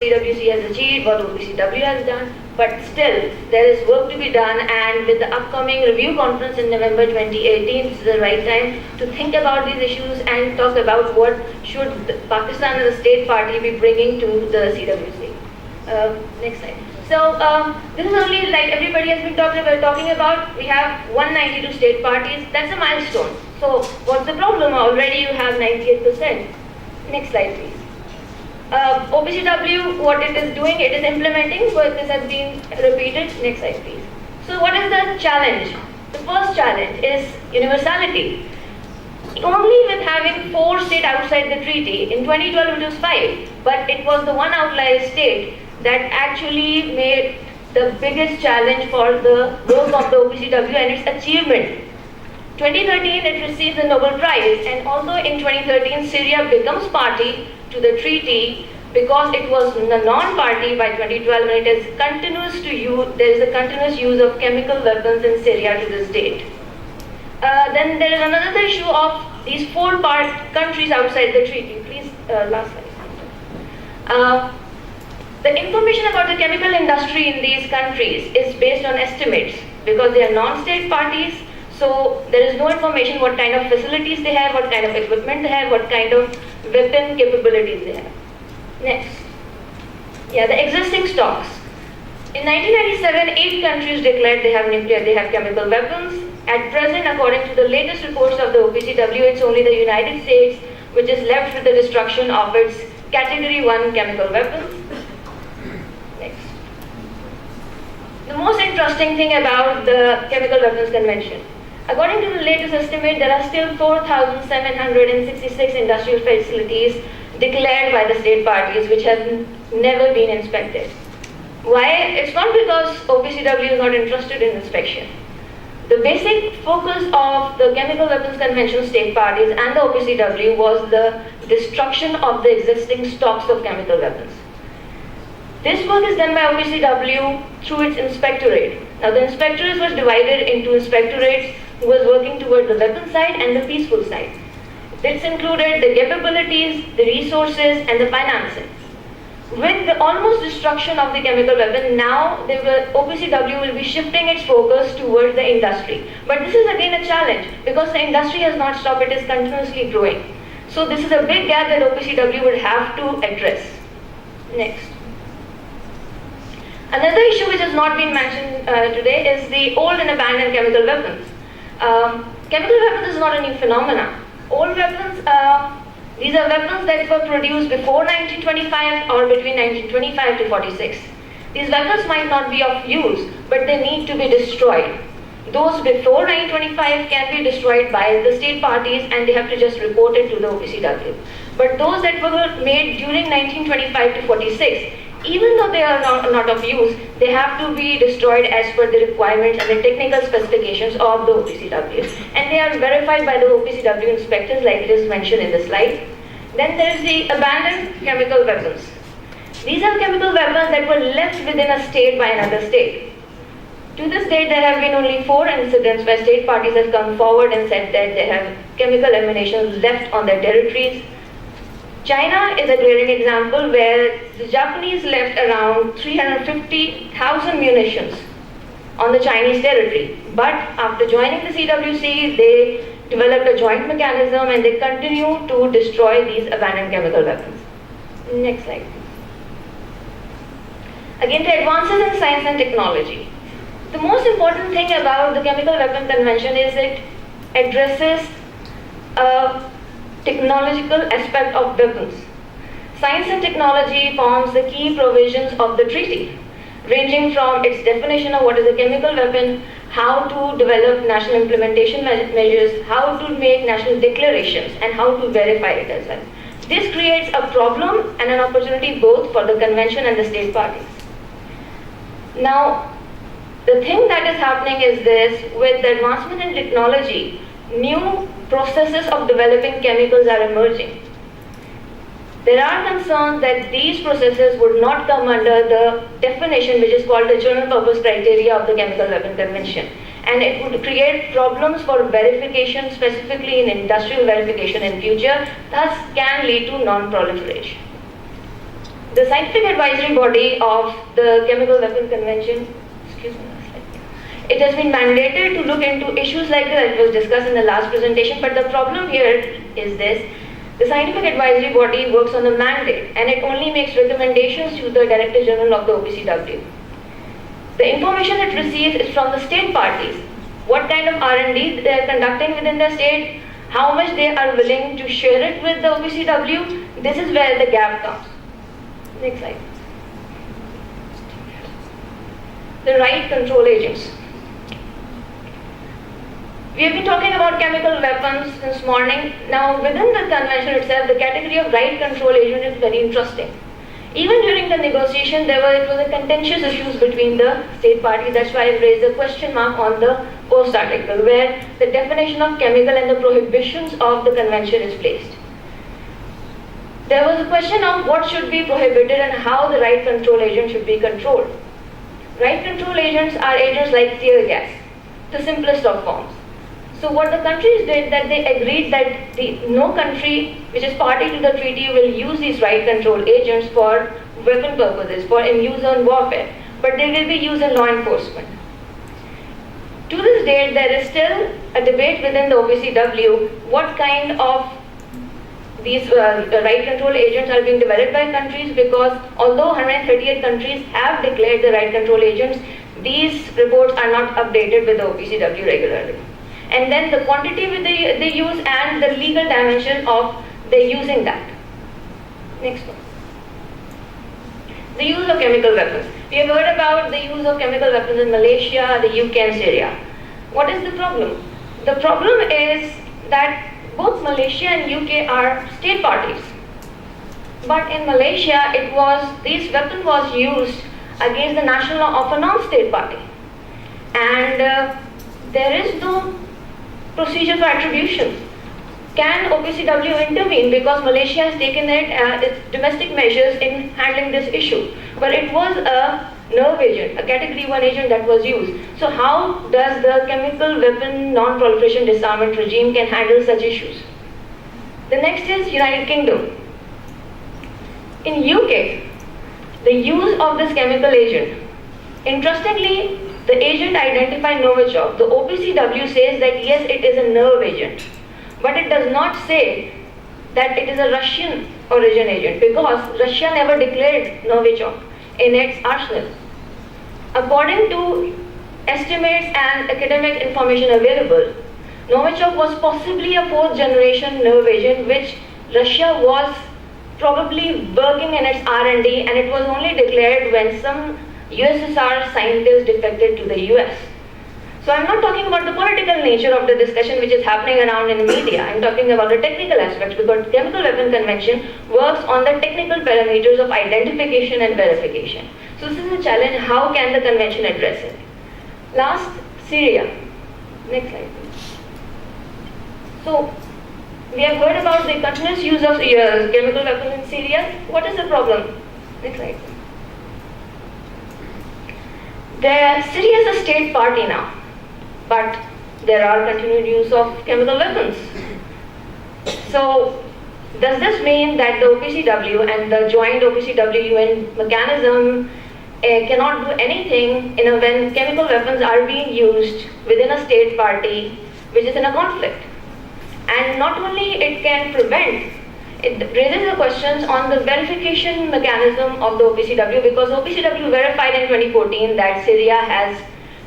CWC has achieved, what OPCW has done, but still there is work to be done, and with the upcoming review conference in November 2018, this is the right time to think about these issues and talk about what should Pakistan as a state party be bringing to the CWC. Next slide. So this is only like everybody has been talking about. We have 192 state parties. That's a milestone. So what's the problem? Already you have 98%. Next slide, please. OPCW, what it is doing, it is implementing, but this has been repeated. Next slide, please. So what is the challenge? The first challenge is universality. Only with having 4 states outside the treaty, in 2012 it was 5, but it was the one outlier state that actually made the biggest challenge for the work of the OPCW and its achievement. 2013 it received the Nobel Prize, and although in 2013 Syria becomes party to the treaty because it was a non-party by 2012, and it is there is a continuous use of chemical weapons in Syria to this date. Then there is another issue of these 4 countries outside the treaty. Please, last slide. The information about the chemical industry in these countries is based on estimates because they are non-state parties. So there is no information what kind of facilities they have, what kind of equipment they have, what kind of weapon capabilities they have. Next. Yeah, the existing stocks. In 1997, 8 countries declared they have chemical weapons. At present, according to the latest reports of the OPCW, it's only the United States which is left with the destruction of its Category 1 chemical weapons. Next. The most interesting thing about the Chemical Weapons Convention. According to the latest estimate, there are still 4,766 industrial facilities declared by the state parties which have never been inspected. Why? It's not because OPCW is not interested in inspection. The basic focus of the Chemical Weapons Convention state parties and the OPCW was the destruction of the existing stocks of chemical weapons. This work is done by OPCW through its inspectorate. Now the inspectorate was divided into inspectorates who was working toward the weapon side and the peaceful side. This included the capabilities, the resources, and the financing. With the almost destruction of the chemical weapon, now OPCW will be shifting its focus towards the industry. But this is again a challenge because the industry has not stopped, it is continuously growing. So this is a big gap that OPCW would have to address. Next. Another issue which has not been mentioned today is the old and abandoned chemical weapons. Chemical weapons is not a new phenomenon. Old weapons, these are weapons that were produced before 1925 or between 1925 to 46. These weapons might not be of use, but they need to be destroyed. Those before 1925 can be destroyed by the state parties and they have to just report it to the OPCW. But those that were made during 1925 to 46, even though they are not of use, they have to be destroyed as per the requirements and the technical specifications of the OPCW. And they are verified by the OPCW inspectors like it is mentioned in the slide. Then there is the abandoned chemical weapons. These are chemical weapons that were left within a state by another state. To this date, there have been only 4 incidents where state parties have come forward and said that they have chemical ammunition left on their territories. China is a glaring example where the Japanese left around 350,000 munitions on the Chinese territory. But after joining the CWC, they developed a joint mechanism and they continue to destroy these abandoned chemical weapons. Next slide. Again, the advances in science and technology. The most important thing about the Chemical Weapon Convention is it addresses technological aspect of weapons. Science and technology forms the key provisions of the treaty, ranging from its definition of what is a chemical weapon, how to develop national implementation measures, how to make national declarations, and how to verify it as well. This creates a problem and an opportunity both for the convention and the state parties. Now, the thing that is happening is this: with the advancement in technology, new processes of developing chemicals are emerging. There are concerns that these processes would not come under the definition which is called the general purpose criteria of the Chemical Weapon Convention, and it would create problems for verification, specifically in industrial verification in future, thus can lead to non-proliferation. The scientific advisory body of the Chemical Weapon Convention, it has been mandated to look into issues like that was discussed in the last presentation, but the problem here is this. The scientific advisory body works on the mandate and it only makes recommendations to the Director General of the OPCW. The information it receives is from the state parties. What kind of R&D they are conducting within the state, how much they are willing to share it with the OPCW, this is where the gap comes. Next slide. The right control agents. We have been talking about chemical weapons since morning. Now, within the convention itself, the category of right control agent is very interesting. Even during the negotiation, it was a contentious issues between the state parties. That's why I raised a question mark on the post article, where the definition of chemical and the prohibitions of the convention is placed. There was a question of what should be prohibited and how the right control agent should be controlled. Right control agents are agents like tear gas, the simplest of forms. So what the countries did, that they agreed that no country which is party to the treaty will use these right control agents for weapon purposes, for use on warfare, but they will be used in law enforcement. To this date, there is still a debate within the OPCW what kind of these right control agents are being developed by countries, because although 138 countries have declared the right control agents, these reports are not updated with the OPCW regularly. And then the quantity they use and the legal dimension of they using that. Next one. The use of chemical weapons. We have heard about the use of chemical weapons in Malaysia, the UK and Syria. What is the problem? The problem is that both Malaysia and UK are state parties. But in Malaysia, this weapon was used against the national law of a non-state party. And there is no procedure for attribution. Can OPCW intervene, because Malaysia has taken its domestic measures in handling this issue? But it was a nerve agent, a category 1 agent that was used. So how does the chemical weapon non-proliferation disarmament regime can handle such issues? The next is United Kingdom. In UK, the use of this chemical agent, interestingly, the agent identified Novichok. The OPCW says that yes, it is a nerve agent, but it does not say that it is a Russian origin agent, because Russia never declared Novichok in its arsenal. According to estimates and academic information available, Novichok was possibly a 4th generation nerve agent which Russia was probably working in its R&D, and it was only declared when some USSR scientists defected to the US. So I'm not talking about the political nature of the discussion which is happening around in the media. I'm talking about the technical aspects, because Chemical Weapon Convention works on the technical parameters of identification and verification. So this is a challenge. How can the convention address it? Last, Syria. Next slide, please. So we have heard about the continuous use of chemical weapons in Syria. What is the problem? Next slide. Syria is a state party now, but there are continued use of chemical weapons. So does this mean that the OPCW and the joint OPCW-UN mechanism cannot do anything when chemical weapons are being used within a state party which is in a conflict? And not only it can prevent, it raises the questions on the verification mechanism of the OPCW, because OPCW verified in 2014 that Syria has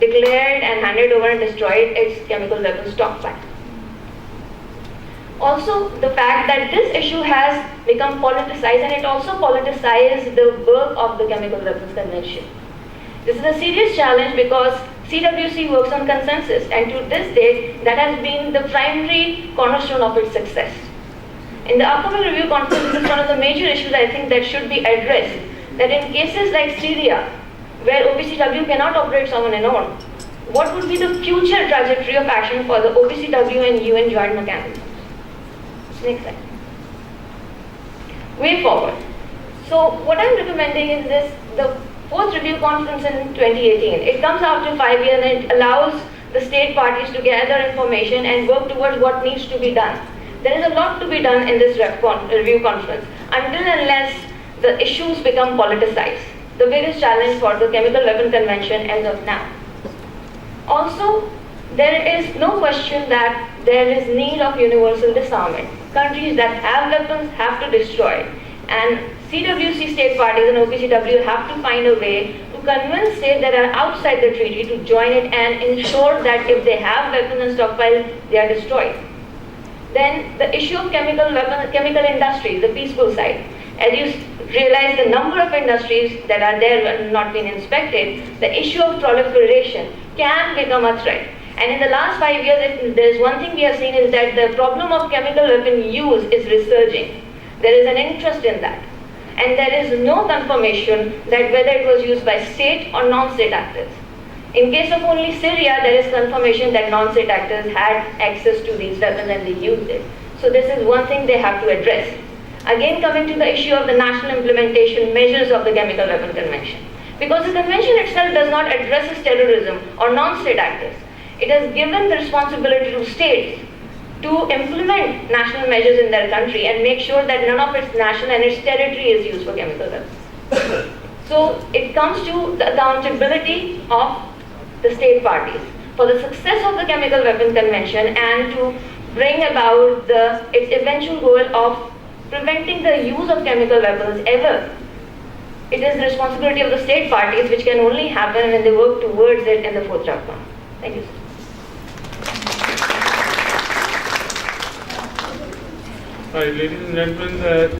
declared and handed over and destroyed its chemical weapons stockpile. Also, the fact that this issue has become politicized, and it also politicized the work of the Chemical Weapons Convention. This is a serious challenge because CWC works on consensus, and to this date, that has been the primary cornerstone of its success. In the upcoming review conference, this is one of the major issues I think that should be addressed, that in cases like Syria, where OPCW cannot operate on its own, what would be the future trajectory of action for the OPCW and UN joint mechanisms? Next slide. Way forward. So what I'm recommending is the 4th review conference in 2018. It comes after 5 years and it allows the state parties to gather information and work towards what needs to be done. There is a lot to be done in this review conference. Until and unless the issues become politicized. The biggest challenge for the Chemical Weapon Convention as of now. Also, there is no question that there is need of universal disarmament. Countries that have weapons have to destroy, and CWC state parties and OPCW have to find a way to convince states that are outside the treaty to join it and ensure that if they have weapons and stockpiles, they are destroyed. Then the issue of chemical industries, the peaceful side. As you realize the number of industries that are there and not been inspected, the issue of proliferation can become a threat. And in the last 5 years, if there's one thing we have seen is that the problem of chemical weapon use is resurging. There is an interest in that. And there is no confirmation that whether it was used by state or non-state actors. In case of only Syria, there is confirmation that non-state actors had access to these weapons and they used it. So this is one thing they have to address. Again, coming to the issue of the national implementation measures of the Chemical Weapon Convention. Because the convention itself does not address terrorism or non-state actors. It has given the responsibility to states to implement national measures in their country and make sure that none of its national and its territory is used for chemical weapons. So it comes to the accountability of the state parties for the success of the Chemical Weapon Convention and to bring about its eventual goal of preventing the use of chemical weapons ever. It is the responsibility of the state parties, which can only happen when they work towards it in the fourth chapter. Thank you, sir. Hi, ladies and gentlemen.